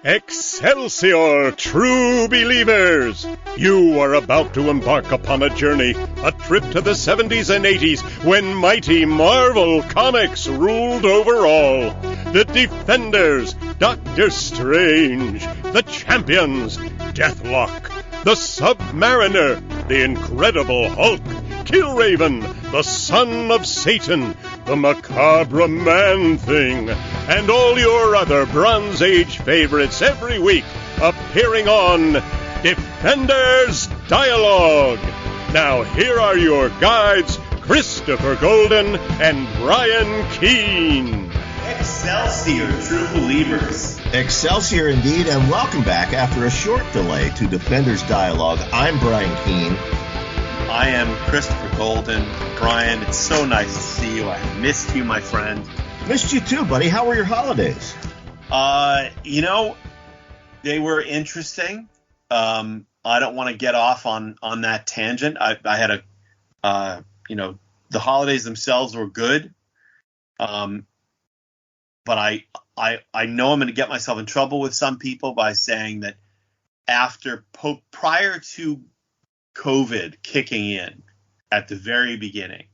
Excelsior, true believers! You are about to embark upon a journey, a trip to the 70s and 80s when mighty Marvel Comics ruled over all. The Defenders, Doctor Strange, the Champions, Deathlok, the Submariner, the Incredible Hulk, Killraven, the Son of Satan, the Macabre Man-Thing, and all your other Bronze Age favorites every week appearing on Defenders Dialogue. Now here are your guides, Christopher Golden and Brian Keene. Excelsior, true believers. Excelsior indeed, and welcome back after a short delay to Defenders Dialogue. I'm Brian Keene. I am Christopher Golden. Brian, it's so nice to see you. I missed you, my friend. Missed you too, buddy. How were your holidays? They were interesting. I don't want to get off on that tangent. I had the holidays themselves were good. But I know I'm going to get myself in trouble with some people by saying that prior to COVID kicking in at the very beginning,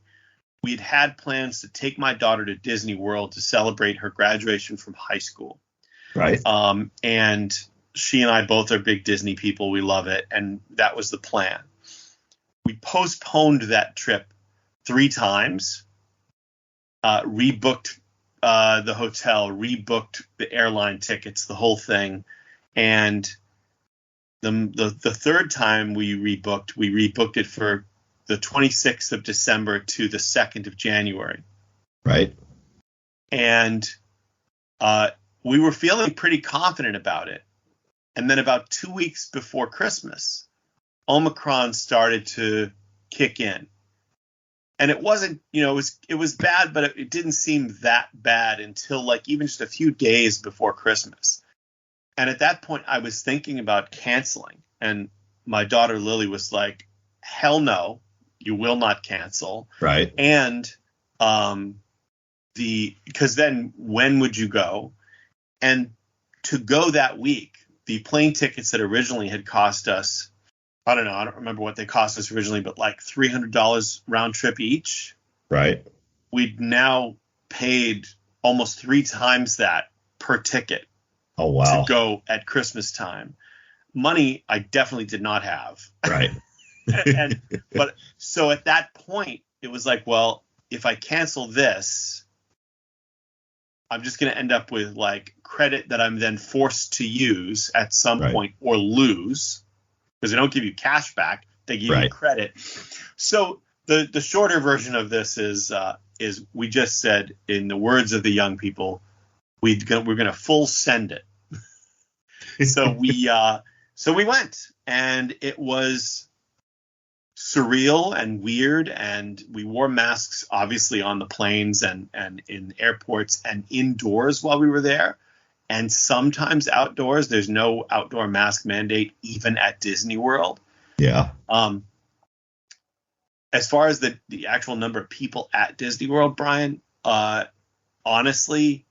we'd had plans to take my daughter to Disney World to celebrate her graduation from high school. Right. And she and I both are big Disney people. We love it. And that was the plan. We postponed that trip 3 times, rebooked the hotel, rebooked the airline tickets, the whole thing. And the third time we rebooked it for the 26th of December to the 2nd of January. Right. And we were feeling pretty confident about it. And then about 2 weeks before Christmas, Omicron started to kick in. And it wasn't, it was bad, but it didn't seem that bad until even just a few days before Christmas. And at that point, I was thinking about canceling. And my daughter, Lily, was like, hell no, you will not cancel. Right. And because then when would you go? And to go that week, the plane tickets that originally had cost us, I don't remember what they cost us originally, but like $300 round trip each. Right. We'd now paid almost 3 times that per ticket. Oh, wow. To go at Christmas time. Money I definitely did not have. Right. But so at that point, it was like, well, if I cancel this, I'm just going to end up with credit that I'm then forced to use at some point or lose, because they don't give you cash back. They give you credit. So the shorter version of this is we just said, in the words of the young people, we're going to full send it. So we went, and it was surreal and weird, and we wore masks obviously on the planes and in airports and indoors while we were there, and sometimes outdoors. There's no outdoor mask mandate even at Disney World. Yeah. As far as the actual number of people at Disney World, Brian, honestly,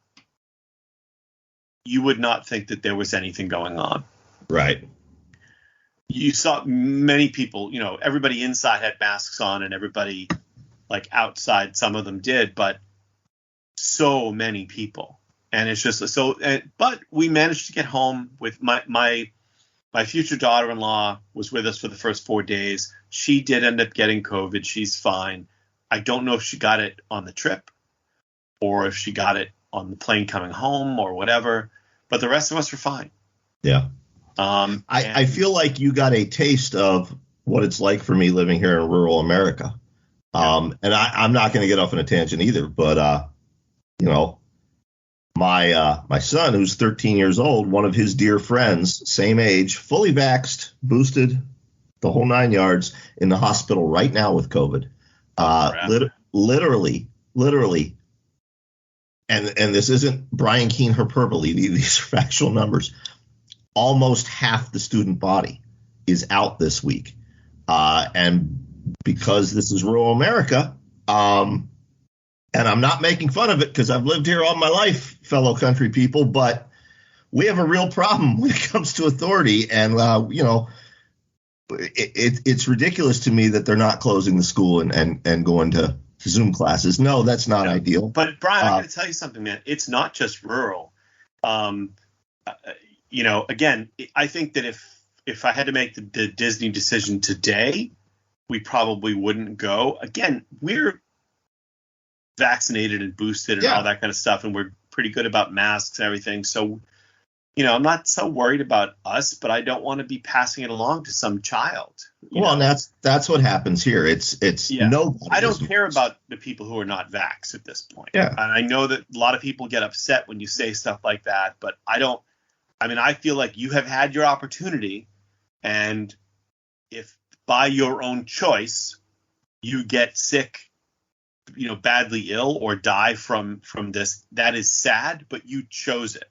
you would not think that there was anything going on. Right. You saw many people, everybody inside had masks on, and everybody outside, some of them did, but so many people. And it's just but we managed to get home with my future daughter-in-law was with us for the first 4 days. She did end up getting COVID. She's fine. I don't know if she got it on the trip or if she got it on the plane coming home or whatever, but the rest of us were fine. Yeah. I feel like you got a taste of what it's like for me living here in rural America. And I'm not going to get off on a tangent either, but, my son, who's 13 years old, one of his dear friends, same age, fully vaxxed, boosted, the whole 9 yards, in the hospital right now with COVID. Literally. And this isn't Brian Keene hyperbole. These are factual numbers. Almost half the student body is out this week. And because this is rural America, and I'm not making fun of it because I've lived here all my life, fellow country people, but we have a real problem when it comes to authority. And, it's ridiculous to me that they're not closing the school and going to Zoom classes. No, that's not ideal. But Brian, I got to tell you something, man. It's not just rural. Again, I think that if I had to make the Disney decision today, we probably wouldn't go. Again, we're vaccinated and boosted and all that kind of stuff, and we're pretty good about masks and everything. So, I'm not so worried about us, but I don't want to be passing it along to some child. Well, and that's what happens here. It's nobody. I don't care about the people who are not vaxxed at this point. Yeah. And I know that a lot of people get upset when you say stuff like that, but I feel like you have had your opportunity, and if by your own choice you get sick, badly ill or die from this, that is sad, but you chose it.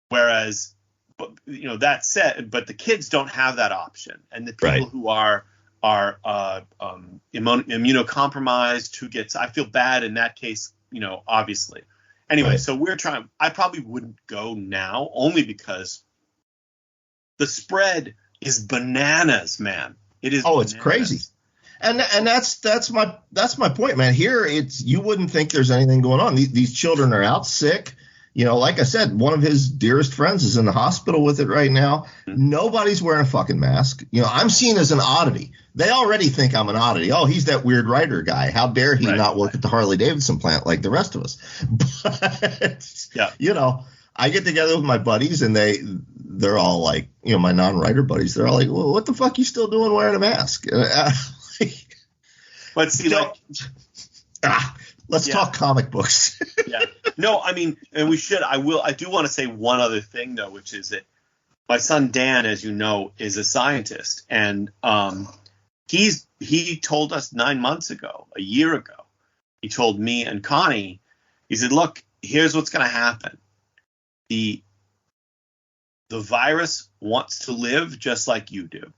Whereas, that said, but the kids don't have that option, and the people who are immunocompromised, who gets, I feel bad in that case, obviously. Anyway, so we're trying. I probably wouldn't go now, only because the spread is bananas, man. It is. Oh, it's crazy. And that's my point, man. Here, you wouldn't think there's anything going on. These children are out sick. Like I said, one of his dearest friends is in the hospital with it right now. Nobody's wearing a fucking mask. I'm seen as an oddity. They already think I'm an oddity. Oh, he's that weird writer guy. How dare he not work at the Harley Davidson plant like the rest of us? But, I get together with my buddies, and they're all like, my non-writer buddies, they're all like, well, what the fuck you still doing wearing a mask? But see, let's talk comic books. Yeah. No, I mean, and we should. I do want to say one other thing, though, which is that my son Dan, as you know, is a scientist, and he told us 9 months ago, a year ago, he told me and Connie, he said, look, here's what's going to happen. The virus wants to live just like you do.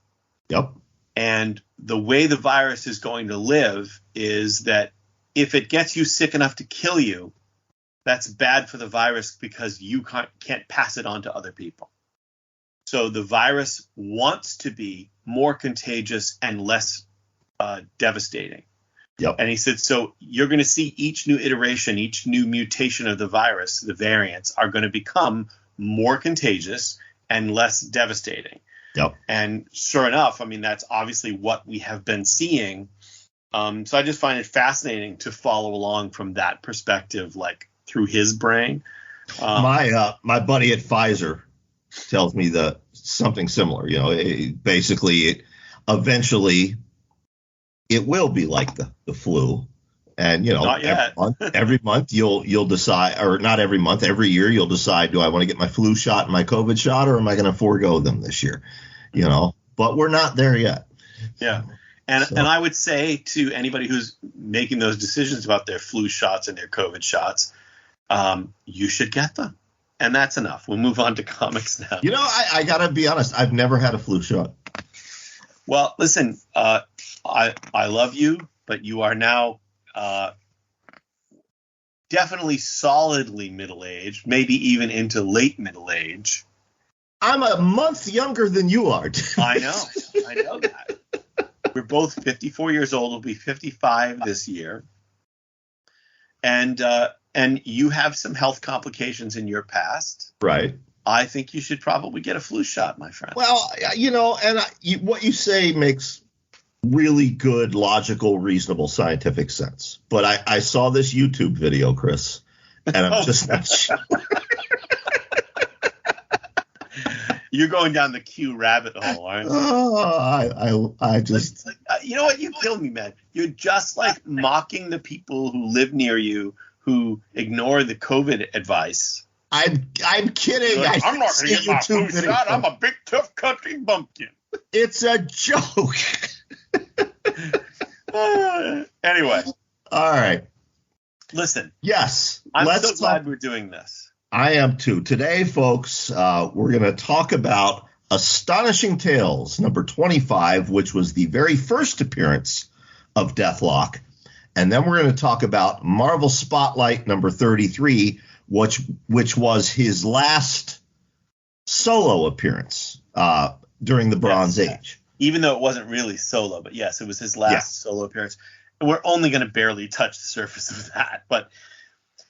Yep. And the way the virus is going to live is that if it gets you sick enough to kill you, that's bad for the virus because you can't pass it on to other people. So the virus wants to be more contagious and less devastating. Yep. And he said, so you're going to see each new iteration, each new mutation of the virus, the variants are going to become more contagious and less devastating. Yep. And sure enough, I mean, that's obviously what we have been seeing. So I just find it fascinating to follow along from that perspective, like through his brain. My buddy at Pfizer tells me something similar. Eventually it will be like the flu, and every month you'll decide, or not every month, every year you'll decide, do I want to get my flu shot and my COVID shot, or am I going to forego them this year? But we're not there yet. Yeah. And I would say to anybody who's making those decisions about their flu shots and their COVID shots, you should get them. And that's enough. We'll move on to comics now. I got to be honest. I've never had a flu shot. Well, listen, I love you, but you are now definitely solidly middle-aged, maybe even into late middle age. I'm a month younger than you are. I know that. We're both 54 years old. We'll be 55 this year. And you have some health complications in your past. Right. I think you should probably get a flu shot, my friend. Well, what you say makes really good, logical, reasonable, scientific sense. But I saw this YouTube video, Chris, and I'm just not sure. You're going down the Q rabbit hole, aren't you? Oh, I just... You know what? You kill me, man. You're just like mocking the people who live near you who ignore the COVID advice. I'm kidding. Like, I'm not going to get my flu shot. I'm a big, tough country bumpkin. It's a joke. Anyway. All right. Listen. Yes. I'm so glad we're doing this. I am too. Today, folks, we're going to talk about Astonishing Tales, number 25, which was the very first appearance of Deathlok. And then we're going to talk about Marvel Spotlight, number 33, which was his last solo appearance during the Bronze Age. Even though it wasn't really solo, but yes, it was his last solo appearance. And we're only going to barely touch the surface of that. But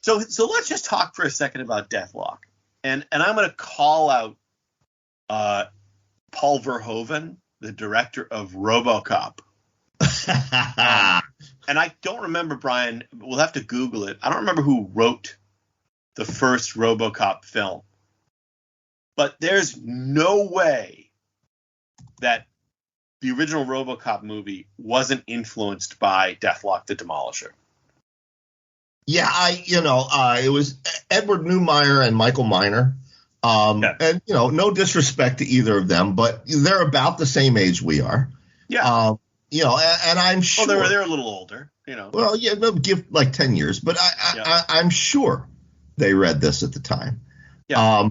so let's just talk for a second about Deathlok. And I'm going to call out Paul Verhoeven, the director of RoboCop. And I don't remember, Brian, we'll have to Google it. I don't remember who wrote the first RoboCop film. But there's no way that the original RoboCop movie wasn't influenced by Deathlok the Demolisher. Yeah, it was Edward Neumeier and Michael Miner. And, no disrespect to either of them, but they're about the same age we are. Yeah. And I'm sure. Well, they're a little older, Well, yeah, they'll give like 10 years, but I'm sure they read this at the time. Yeah.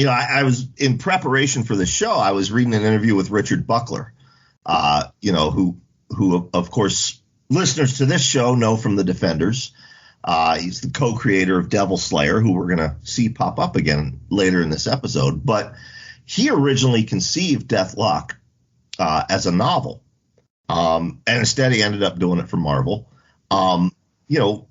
I was in preparation for the show. I was reading an interview with Richard Buckler, who of course listeners to this show know from The Defenders. He's the co-creator of Devil Slayer, who we're going to see pop up again later in this episode. But he originally conceived Deathlok as a novel. And instead he ended up doing it for Marvel.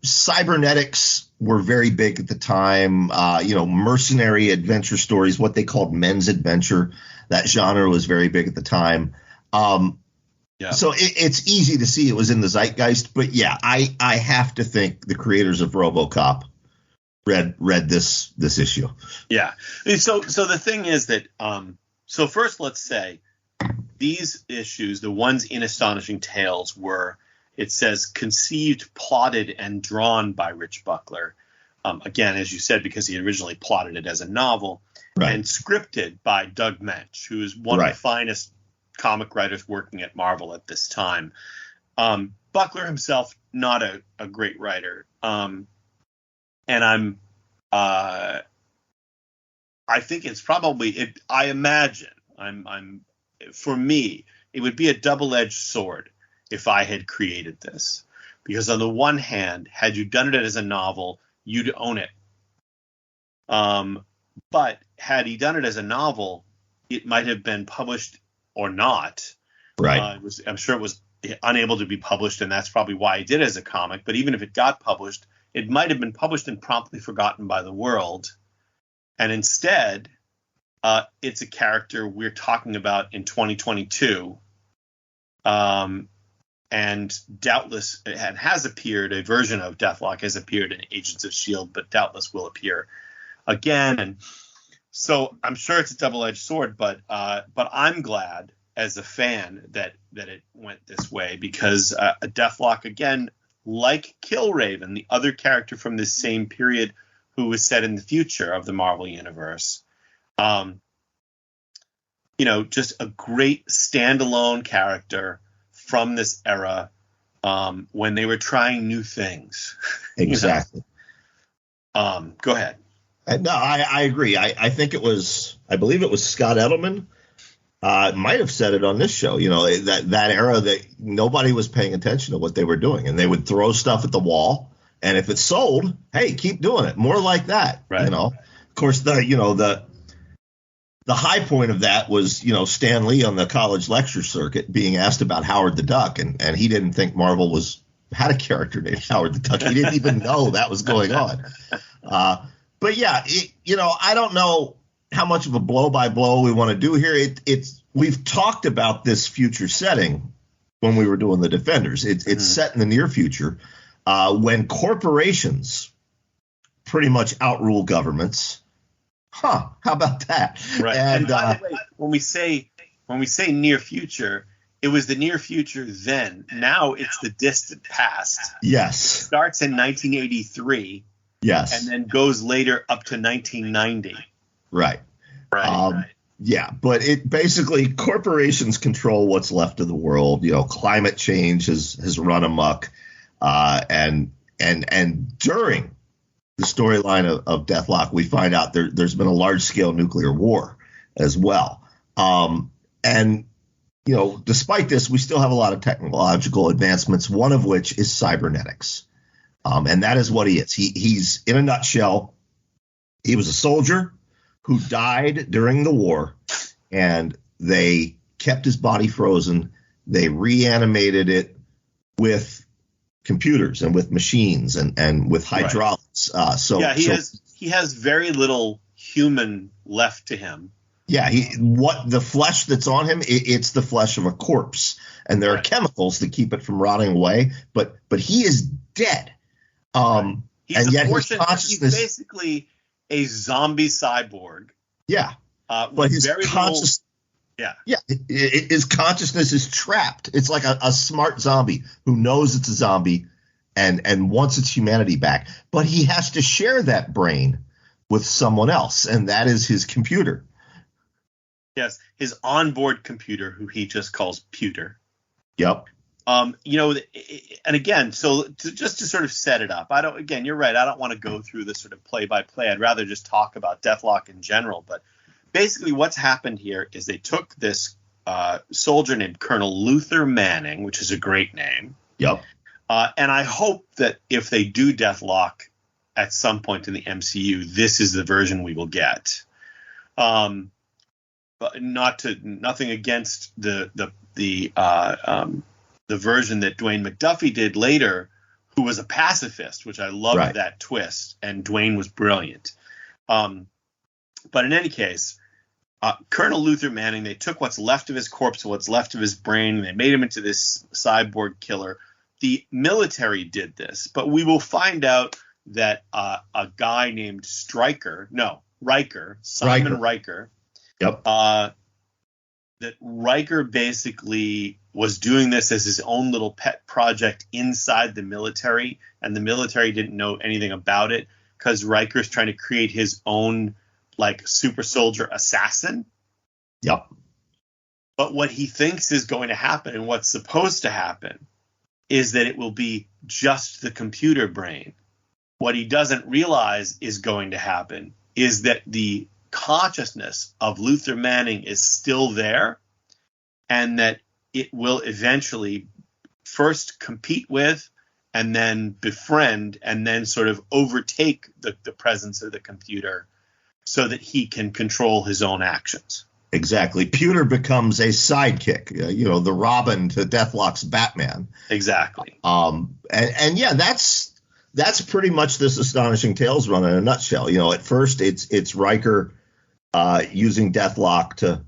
Cybernetics were very big at the time. Mercenary adventure stories, what they called men's adventure. That genre was very big at the time. So it's easy to see it was in the zeitgeist. But yeah, I have to think the creators of RoboCop read this issue. Yeah. So the thing is that so first let's say these issues, the ones in Astonishing Tales, were, it says, conceived, plotted, and drawn by Rich Buckler. Again, as you said, because he originally plotted it as a novel, and scripted by Doug Mensch, who is one of the finest comic writers working at Marvel at this time. Buckler himself, not a great writer. And I think it's probably, I imagine, for me, it would be a double-edged sword if I had created this. Because on the one hand, had you done it as a novel, you'd own it. But had he done it as a novel, it might have been published or not. Right. I'm sure it was unable to be published, and that's probably why he did it as a comic. But even if it got published, it might have been published and promptly forgotten by the world. And instead, it's a character we're talking about in 2022. And doubtless it has appeared, a version of Deathlok has appeared in Agents of S.H.I.E.L.D., but doubtless will appear again. And so I'm sure it's a double-edged sword, but I'm glad as a fan that it went this way, because Deathlok, again, like Killraven, the other character from this same period who was set in the future of the Marvel Universe, just a great standalone character from this era, when they were trying new things. Exactly. Go ahead. No, I agree. I think I believe it was Scott Edelman might have said it on this show, that era that nobody was paying attention to what they were doing, and they would throw stuff at the wall, and if it sold, hey, keep doing it. More like that. Right. Of course, the high point of that was, Stan Lee on the college lecture circuit being asked about Howard the Duck, and he didn't think Marvel had a character named Howard the Duck. He didn't even know that was going on. But yeah, I don't know how much of a blow by blow we want to do here. We've talked about this future setting when we were doing The Defenders. It's set in the near future, when corporations pretty much outrule governments. How about that? Right. And by the way, when we say near future, it was the near future then. Now it's the distant past. Yes. It starts in 1983. Yes. And then goes later up to 1990. Right. Right. Yeah, but it basically, corporations control what's left of the world. Climate change has run amok, and during the storyline of Deathlok, we find out there's been a large-scale nuclear war as well. And despite this, we still have a lot of technological advancements, one of which is cybernetics. And that is what he is. He's, in a nutshell, he was a soldier who died during the war, and they kept his body frozen. They reanimated it with computers and with machines and with hydraulics. He has very little human left to him. Yeah, the flesh that's on him, it's the flesh of a corpse, and there are chemicals that keep it from rotting away. But he is dead. And yet his consciousness, he's basically a zombie cyborg. Yeah, but his consciousness. His consciousness is trapped. It's like a smart zombie who knows it's a zombie and wants its humanity back. But he has to share that brain with someone else, and that is his computer. Yes, his onboard computer, who he just calls Pewter. Yep. And again, just to sort of set it up, you're right. I don't want to go through this sort of play by play. I'd rather just talk about Deathlok in general. But basically what's happened here is they took this soldier named Colonel Luther Manning, which is a great name. Yep. And I hope that if they do Deathlok at some point in the MCU, this is the version we will get. But nothing against the version that Dwayne McDuffie did later, who was a pacifist, which I loved that twist, and Dwayne was brilliant. But in any case, Colonel Luther Manning, they took what's left of his corpse, what's left of his brain, and they made him into this cyborg killer. The military did this, but we will find out that a guy named Riker. Yep. That Riker basically was doing this as his own little pet project inside the military, and the military didn't know anything about it because Riker's trying to create his own super soldier assassin. Yep. But what he thinks is going to happen and what's supposed to happen is that it will be just the computer brain. What he doesn't realize is going to happen is that the consciousness of Luther Manning is still there, and that it will eventually first compete with and then befriend and then sort of overtake the presence of the computer so that he can control his own actions. Exactly. Pewter becomes a sidekick, the Robin to Deathlok's Batman. Exactly. That's pretty much this Astonishing Tales run in a nutshell. At first it's Riker using Deathlok to,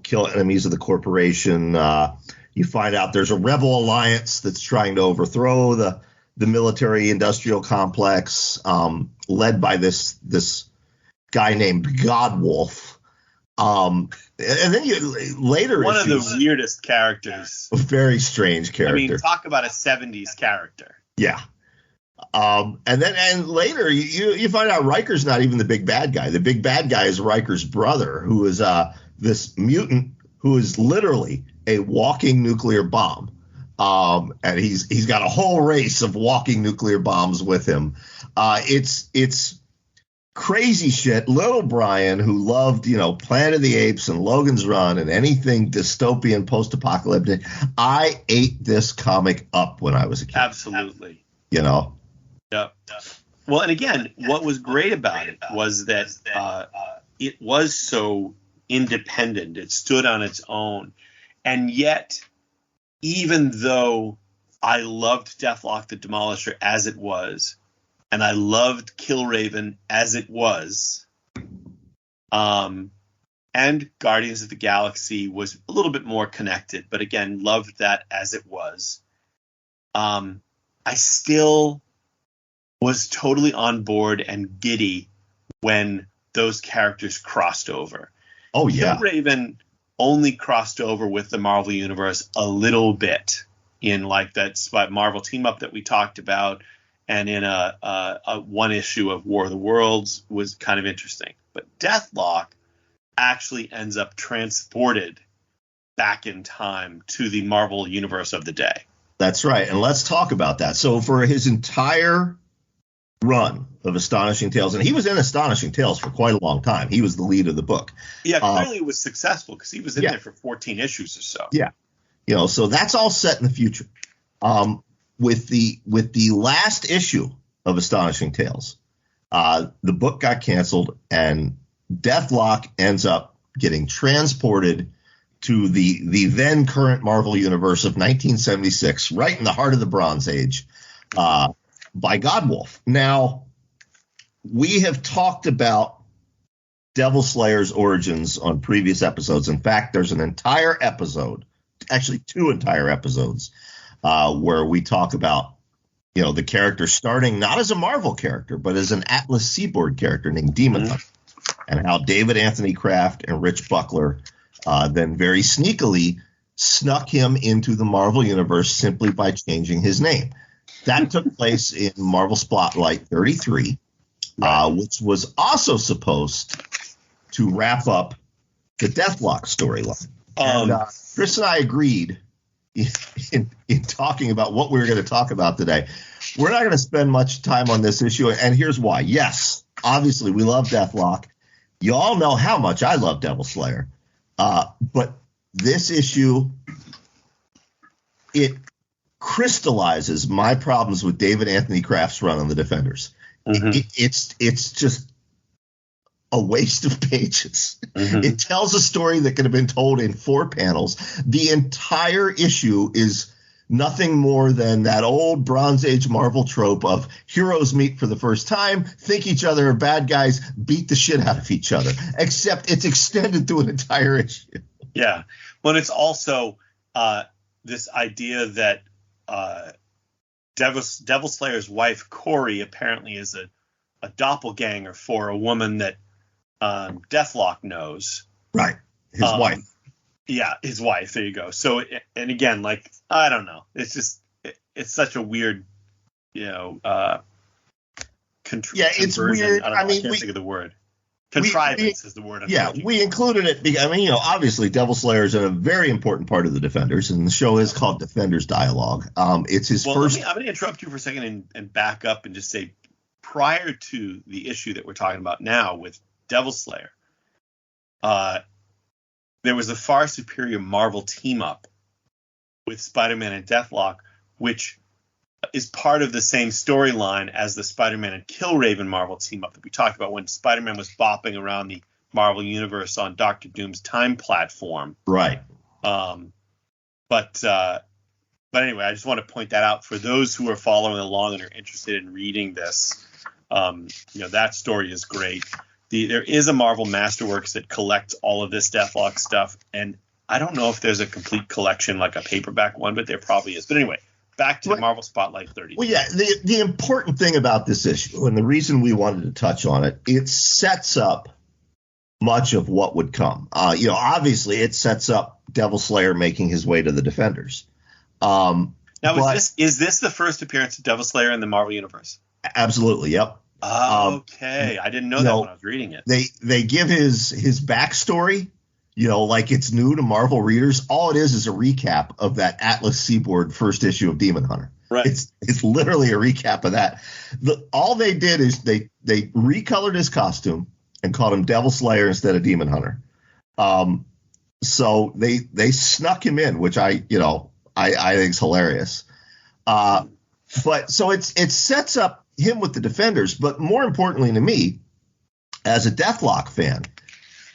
kill enemies of the corporation. You find out there's a rebel alliance that's trying to overthrow the military industrial complex, led by this guy named Godwolf. And then later one of the weirdest characters. A very strange character. I mean, talk about a 70s character. Yeah. And later you find out Riker's not even the big bad guy. The big bad guy is Riker's brother, who is this mutant who is literally a walking nuclear bomb. And he's got a whole race of walking nuclear bombs with him. It's crazy shit. Little Brian, who loved, Planet of the Apes and Logan's Run and anything dystopian, post-apocalyptic, I ate this comic up when I was a kid. Absolutely. Yep. Well, and again, what was great about it was that it was so independent. It stood on its own. And yet, even though I loved Deathlok the Demolisher as it was, and I loved Killraven as it was, and Guardians of the Galaxy was a little bit more connected, but again, loved that as it was, I still was totally on board and giddy when those characters crossed over. Oh, yeah. Killraven only crossed over with the Marvel Universe a little bit in that Marvel team up that we talked about, and in a one issue of War of the Worlds was kind of interesting. But Deathlok actually ends up transported back in time to the Marvel Universe of the day. That's right. And let's talk about that. So for his entire run of Astonishing Tales, and he was in Astonishing Tales for quite a long time. He was the lead of the book. Yeah, clearly it was successful because he was in there for 14 issues or so. Yeah. So that's all set in the future. With the last issue of Astonishing Tales, the book got canceled and Deathlok ends up getting transported to the then current Marvel Universe of 1976, right in the heart of the Bronze Age, by Godwolf. Now, we have talked about Devil Slayer's origins on previous episodes. In fact, there's an entire episode, actually 2 entire episodes, where we talk about, the character starting not as a Marvel character, but as an Atlas Seaboard character named Demon Hunter, and how David Anthony Kraft and Rich Buckler then very sneakily snuck him into the Marvel Universe simply by changing his name. That took place in Marvel Spotlight 33, which was also supposed to wrap up the Deathlok storyline. Chris and I agreed in talking about what we were going to talk about today. We're not going to spend much time on this issue, and here's why. Yes, obviously we love Deathlok. You all know how much I love Devil Slayer. But this issue, it crystallizes my problems with David Anthony Kraft's run on the Defenders. It's just a waste of pages. It tells a story that could have been told in 4 panels. The entire issue is nothing more than that old Bronze Age Marvel trope of heroes meet for the first time, think each other are bad guys, beat the shit out of each other, except it's extended to an entire issue. Yeah. Well, it's also this idea that Devil Slayer's wife, Corey, apparently is a doppelganger for a woman that Deathlok knows. Right. His wife. Yeah, his wife. There you go. So, and again, like, I don't know. It's just, it's such a weird, it's weird. I can't think of the word. Contrivance is the word. We included it because, obviously Devil Slayer is a very important part of the Defenders, and the show is called Defenders Dialogue. It's his first. I'm going to interrupt you for a second and back up and just say, prior to the issue that we're talking about now with Devil Slayer, there was a far superior Marvel team up with Spider-Man and Deathlok, which is part of the same storyline as the Spider-Man and Killraven Marvel team up that we talked about when Spider-Man was bopping around the Marvel Universe on Doctor Doom's time platform. Right. But anyway, I just want to point that out for those who are following along and are interested in reading this. That story is great. There is a Marvel Masterworks that collects all of this Deathlok stuff, and I don't know if there's a complete collection like a paperback one, but there probably is. But anyway, back to Marvel Spotlight 30. Well, yeah, the important thing about this issue, and the reason we wanted to touch on it, it sets up much of what would come. Obviously, it sets up Devil Slayer making his way to the Defenders. Now, is this the first appearance of Devil Slayer in the Marvel Universe? Absolutely, yep. Okay, I didn't know that when I was reading it. They give his backstory, like it's new to Marvel readers. All it is a recap of that Atlas Seaboard first issue of Demon Hunter. Right. It's literally a recap of that. All they did is they recolored his costume and called him Devil Slayer instead of Demon Hunter. So they snuck him in, which I think is hilarious. But so it sets up him with the Defenders, but more importantly to me, as a Deathlok fan,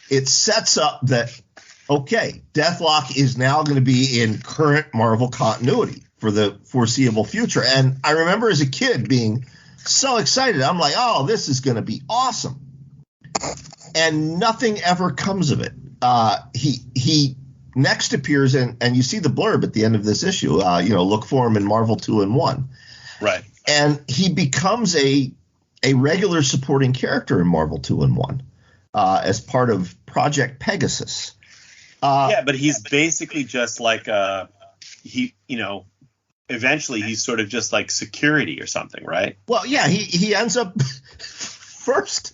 it sets up that, okay, Deathlok is now going to be in current Marvel continuity for the foreseeable future. And I remember as a kid being so excited. I'm like, oh, this is going to be awesome. And nothing ever comes of it. He next appears and you see the blurb at the end of this issue, look for him in Marvel 2-in-1. Right. And he becomes a regular supporting character in Marvel 2-in-1 as part of Project Pegasus. But he's basically just like eventually he's sort of just like security or something, right? Well, yeah, he ends up first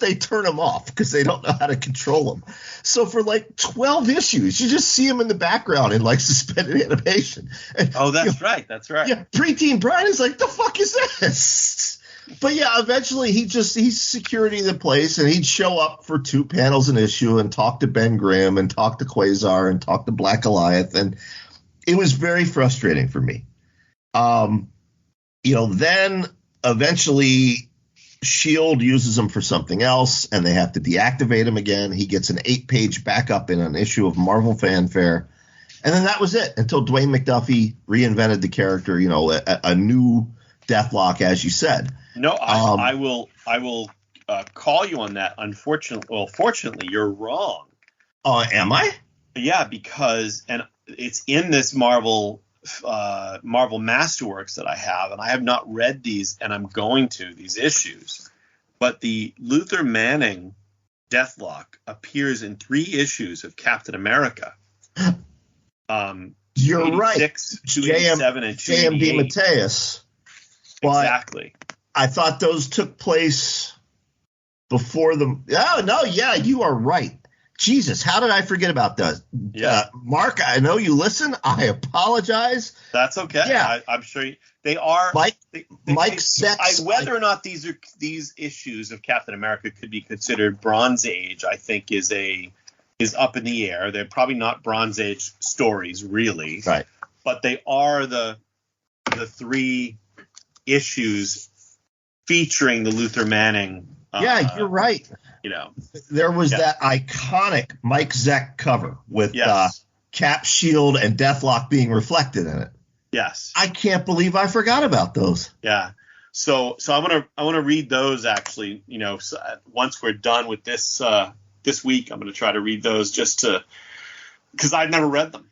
they turn him off because they don't know how to control him. So for like 12 issues, you just see him in the background in like suspended animation. And, right. That's right. Yeah, preteen Brian is like, the fuck is this? But yeah, eventually he's security of the place, and he'd show up for 2 panels an issue and talk to Ben Grimm and talk to Quasar and talk to Black Goliath, and it was very frustrating for me. Then eventually Shield uses him for something else, and they have to deactivate him again. He gets an 8-page backup in an issue of Marvel Fanfare. And then that was it until Dwayne McDuffie reinvented the character, a new Deathlok, as you said. No, I will call you on that. Fortunately, you're wrong. Oh, am I? Yeah, because it's in this Marvel Masterworks that I have, and I have not read these, and I'm going to these issues. But the Luther Manning Deathlok appears in 3 issues of Captain America. You're right. 287 and 288. JMD Mateus. Exactly. I thought those took place before the. Oh no, yeah, you are right. Jesus, how did I forget about that? Yeah, Mark, I know you listen. I apologize. That's okay. Yeah, I'm sure they are. Mike Sex. Whether or not these issues of Captain America could be considered Bronze Age, I think is up in the air. They're probably not Bronze Age stories, really. Right. But they are the 3 issues featuring the Luther Manning. Yeah, you're right. There was that iconic Mike Zeck cover with Cap, Shield, and Deathlok being reflected in it. Yes. I can't believe I forgot about those. Yeah. So I want to read those actually. Once we're done with this week, I'm going to try to read those just because I've never read them.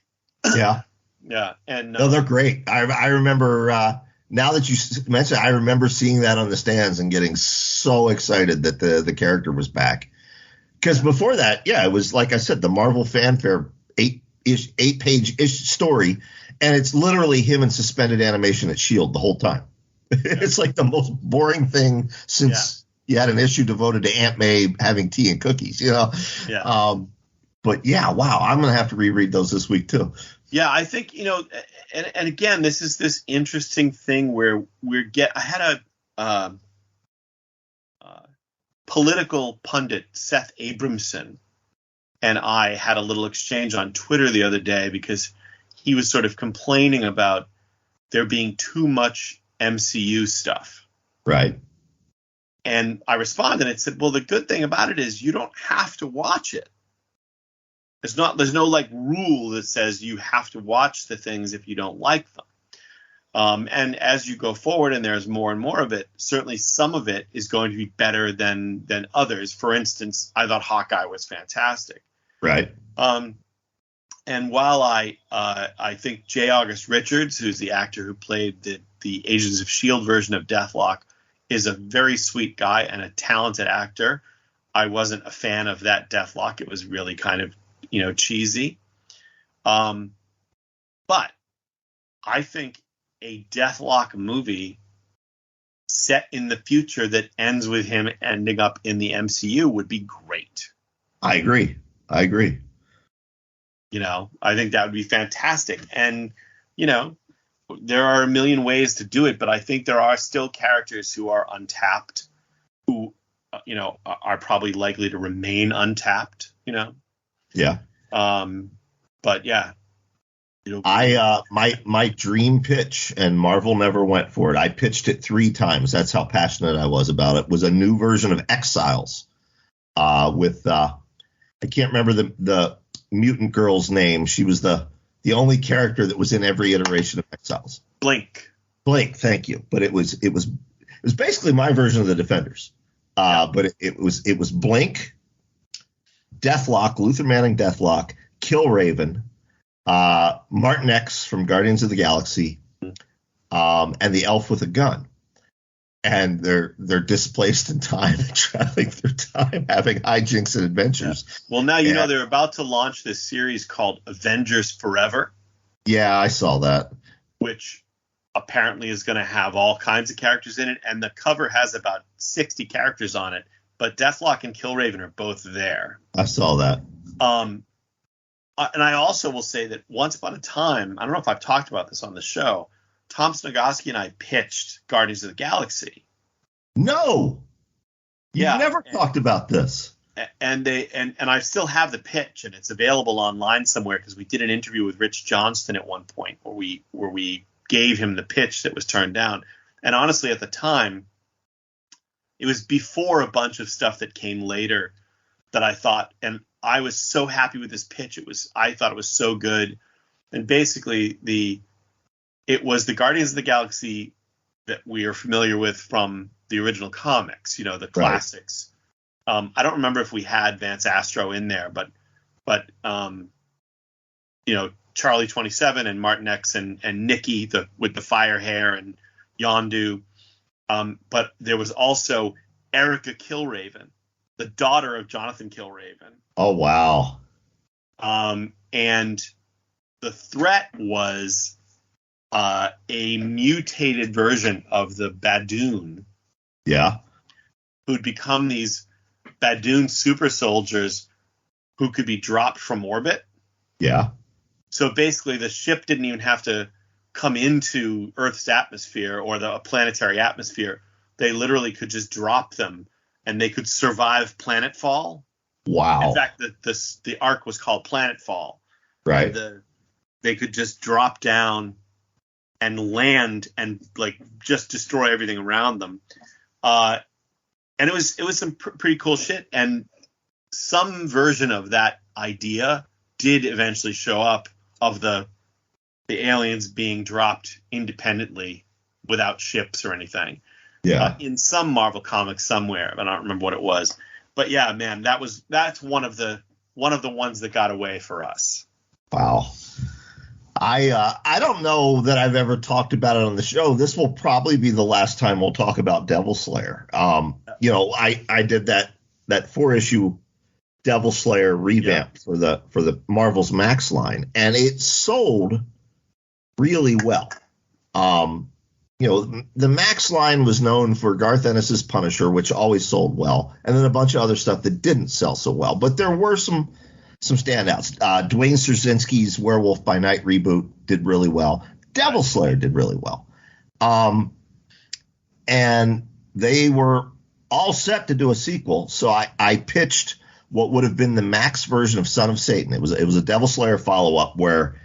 Yeah. Yeah. And no, they're great. I remember. Now that you mentioned, I remember seeing that on the stands and getting so excited that the character was back. Because before that, it was like I said, the Marvel Fanfare 8-page-ish story, and it's literally him in suspended animation at S.H.I.E.L.D. the whole time. It's like the most boring thing since you had an issue devoted to Aunt May having tea and cookies, Yeah. But wow, I'm going to have to reread those this week too. Yeah, I think, and again, this is this interesting thing where I had a political pundit, Seth Abramson, and I had a little exchange on Twitter the other day because he was sort of complaining about there being too much MCU stuff. Right. And I responded and said, well, the good thing about it is you don't have to watch it. There's no like rule that says you have to watch the things if you don't like them. And as you go forward and there's more and more of it, certainly some of it is going to be better than others. For instance, I thought Hawkeye was fantastic. Right. And while I think J. August Richards, who's the actor who played the Agents of S.H.I.E.L.D. version of Deathlok, is a very sweet guy and a talented actor, I wasn't a fan of that Deathlok. It was really kind of cheesy. But I think a Deathlok movie set in the future that ends with him ending up in the MCU would be great. I agree. I think that would be fantastic. And, there are a million ways to do it, but I think there are still characters who are untapped, who, are probably likely to remain untapped, Yeah. But yeah, my dream pitch, and Marvel never went for it. I pitched it 3 times. That's how passionate I was about it. Was a new version of Exiles, with I can't remember the mutant girl's name. She was the only character that was in every iteration of Exiles. Blink. Thank you. But it was basically my version of the Defenders. But it was Blink, Deathlok, Luther Manning Deathlok, Killraven, Martin X from Guardians of the Galaxy, and the elf with a gun. And they're displaced in time, traveling through time, having hijinks and adventures. Yeah. Well, now they're about to launch this series called Avengers Forever. Yeah, I saw that. Which apparently is going to have all kinds of characters in it, and the cover has about 60 characters on it. But Deathlok and Killraven are both there. I saw that. And I also will say that once upon a time, I don't know if I've talked about this on the show, Tom Snogoski and I pitched Guardians of the Galaxy. No. Yeah. You've never talked about this. And I still have the pitch, and it's available online somewhere because we did an interview with Rich Johnston at one point where we gave him the pitch that was turned down. And honestly, at the time, before a bunch of stuff that came later that I thought, and I was so happy with this pitch. I thought it was so good. And basically it was the Guardians of the Galaxy that we are familiar with from the original comics, the classics. Right. I don't remember if we had Vance Astro in there, but Charlie 27 and Martin X and Nikki with the fire hair and Yondu. But there was also Erica Killraven, the daughter of Jonathan Killraven. Oh, wow. And the threat was a mutated version of the Badoon. Yeah. Who'd become these Badoon super soldiers who could be dropped from orbit. Yeah. So basically the ship didn't even have to come into Earth's atmosphere or the planetary atmosphere. They literally could just drop them and they could survive planetfall. Wow. In fact, the arc was called Planetfall. Right. And they could just drop down and land and just destroy everything around them. And it was some pretty cool shit. And some version of that idea did eventually show up, of the aliens being dropped independently without ships or anything. Yeah. In some Marvel comics somewhere, but I don't remember what it was. But yeah, man, that's one of the ones that got away for us. Wow. I don't know that I've ever talked about it on the show. This will probably be the last time we'll talk about Devil Slayer. I did that 4-issue Devil Slayer revamp for the Marvel's Max line, and it sold really well. The Max line was known for Garth Ennis's Punisher, which always sold well, and then a bunch of other stuff that didn't sell so well. But there were some standouts. Dwayne Straczynski's Werewolf by Night reboot did really well. Devil Slayer did really well. And they were all set to do a sequel, so I pitched what would have been the Max version of Son of Satan. It was a Devil Slayer follow-up where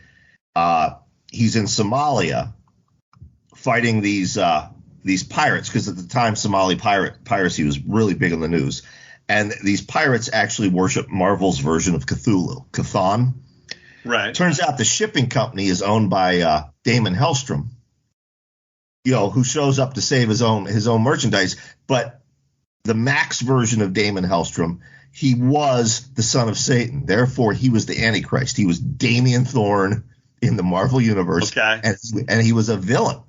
he's in Somalia fighting these pirates, because at the time Somali piracy was really big in the news. And these pirates actually worship Marvel's version of Cthulhu, Cthon. Right. Turns out the shipping company is owned by Damon Hellstrom, who shows up to save his own merchandise. But the Max version of Damon Hellstrom, he was the son of Satan. Therefore, he was the Antichrist. He was Damien Thorne in the Marvel Universe. Okay. And he was a villain.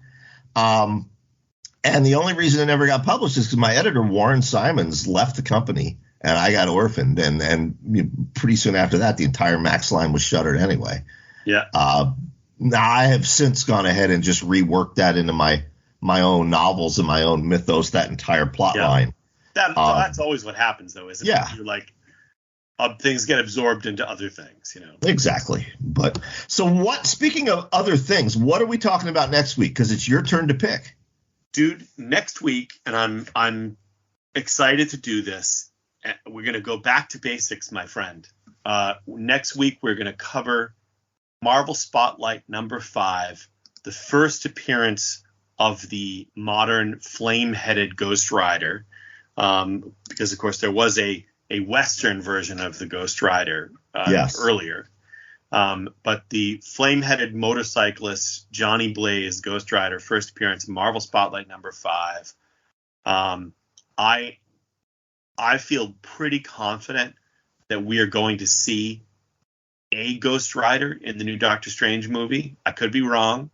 And the only reason it never got published is because my editor, Warren Simons, left the company and I got orphaned. And pretty soon after that, the entire Max line was shuttered anyway. Yeah. Now I have since gone ahead and just reworked that into my own novels and my own mythos, that entire plot line. That's always what happens, though, isn't it? Yeah. You're things get absorbed into other things, Exactly. But so speaking of other things, what are we talking about next week? Because it's your turn to pick. Dude, next week, and I'm excited to do this. We're going to go back to basics, my friend. Next week, we're going to cover Marvel Spotlight number 5, the first appearance of the modern flame-headed Ghost Rider. Because, of course, there was a Western version of the Ghost Rider earlier. But the flame-headed motorcyclist Johnny Blaze, Ghost Rider, first appearance, Marvel Spotlight number 5. I feel pretty confident that we are going to see a Ghost Rider in the new Doctor Strange movie. I could be wrong.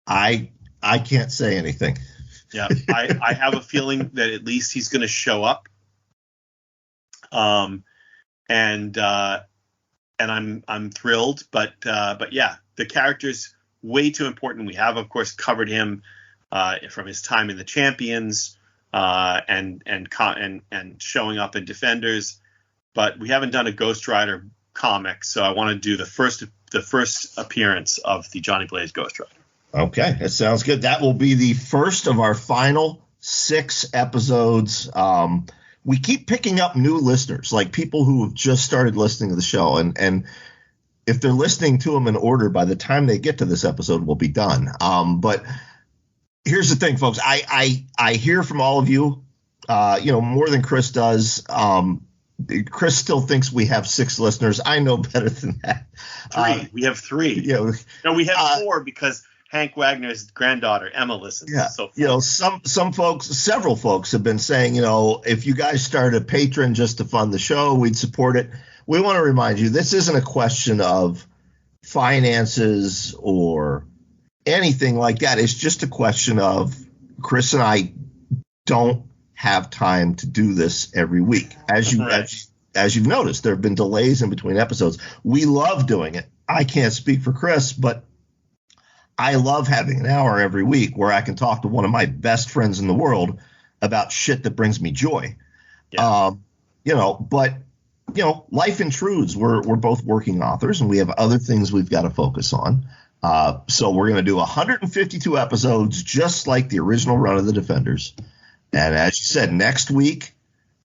I can't say anything. Yeah, I have a feeling that at least he's going to show up. And I'm thrilled, but yeah, the character's way too important. We have, of course, covered him from his time in the Champions and showing up in Defenders, but we haven't done a Ghost Rider comic, so I want to do the first appearance of the Johnny Blaze Ghost Rider. Okay, that sounds good. That will be the first of our final 6 episodes. We keep picking up new listeners, like people who have just started listening to the show. And if they're listening to them in order, by the time they get to this episode, we'll be done. But here's the thing, folks. I hear from all of you more than Chris does. Chris still thinks we have 6 listeners. I know better than that. 3. We have 3. No, we have 4 because Hank Wagner's granddaughter Emma listens. Yeah. So some folks, several folks have been saying, if you guys started a Patreon just to fund the show, we'd support it. We want to remind you, this isn't a question of finances or anything like that. It's just a question of Chris and I don't have time to do this every week. As you've noticed, there have been delays in between episodes. We love doing it. I can't speak for Chris, but I love having an hour every week where I can talk to one of my best friends in the world about shit that brings me joy. Yeah. But life intrudes. We're both working authors, and we have other things we've got to focus on. So we're going to do 152 episodes, just like the original run of the Defenders. And as you said, next week,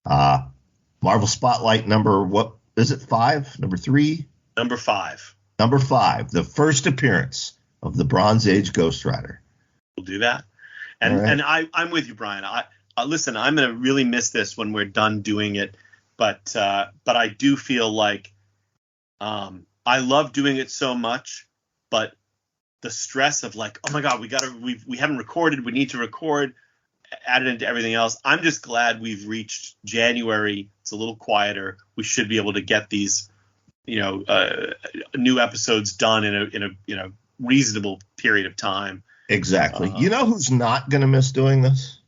Marvel Spotlight what is it, 5? Number 3? Number 5. Number 5, the first appearance of the Bronze Age Ghost Rider. We'll do that. And I'm with you, Brian. Listen, I'm going to really miss this when we're done doing it. But I do feel like I love doing it so much, but the stress of like, oh my God, we haven't recorded. We need to record, add it into everything else. I'm just glad we've reached January. It's a little quieter. We should be able to get these, new episodes done in a reasonable period of time. Exactly. You know who's not going to miss doing this?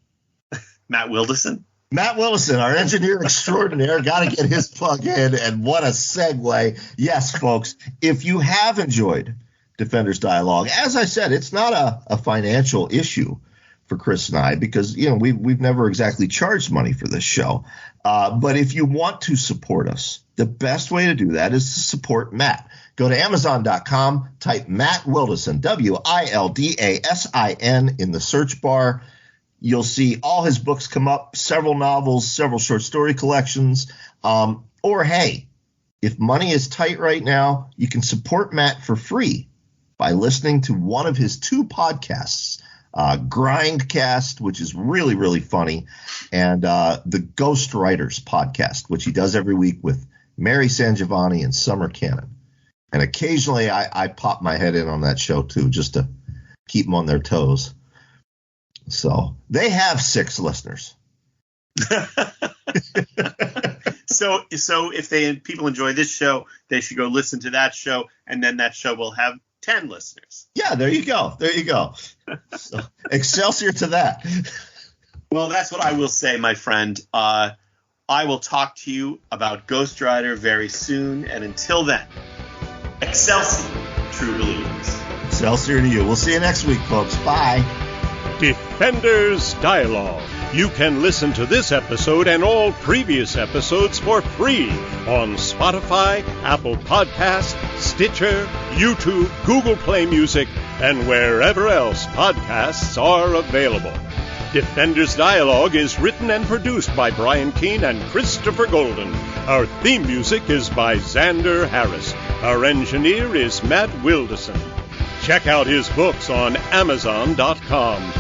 Matt Wilderson. Matt Wilderson, our engineer extraordinaire, got to get his plug in, and what a segue. Yes, folks, if you have enjoyed Defenders Dialogue, as I said, it's not a financial issue for Chris and I because, we've never exactly charged money for this show. But if you want to support us, the best way to do that is to support Matt. Go to Amazon.com, type Matt Wilderson, Wildasin, in the search bar. You'll see all his books come up, several novels, several short story collections. Or, hey, if money is tight right now, you can support Matt for free by listening to one of his 2 podcasts, Grindcast, which is really, really funny, and the Ghost Writers podcast, which he does every week with Mary Sangiovanni and Summer Cannon. And occasionally I pop my head in on that show, too, just to keep them on their toes. So they have 6 listeners. So if people enjoy this show, they should go listen to that show, and then that show will have 10 listeners. Yeah, there you go. So, Excelsior to that. Well, that's what I will say, my friend. I will talk to you about Ghost Rider very soon, and until then, Excelsior, true believers. Excelsior to you. We'll see you next week, folks. Bye. Defenders Dialogue. You can listen to this episode and all previous episodes for free on Spotify, Apple Podcasts, Stitcher, YouTube, Google Play Music, and wherever else podcasts are available. Defenders Dialogue is written and produced by Brian Keene and Christopher Golden. Our theme music is by Xander Harris. Our engineer is Matt Wilderson. Check out his books on Amazon.com.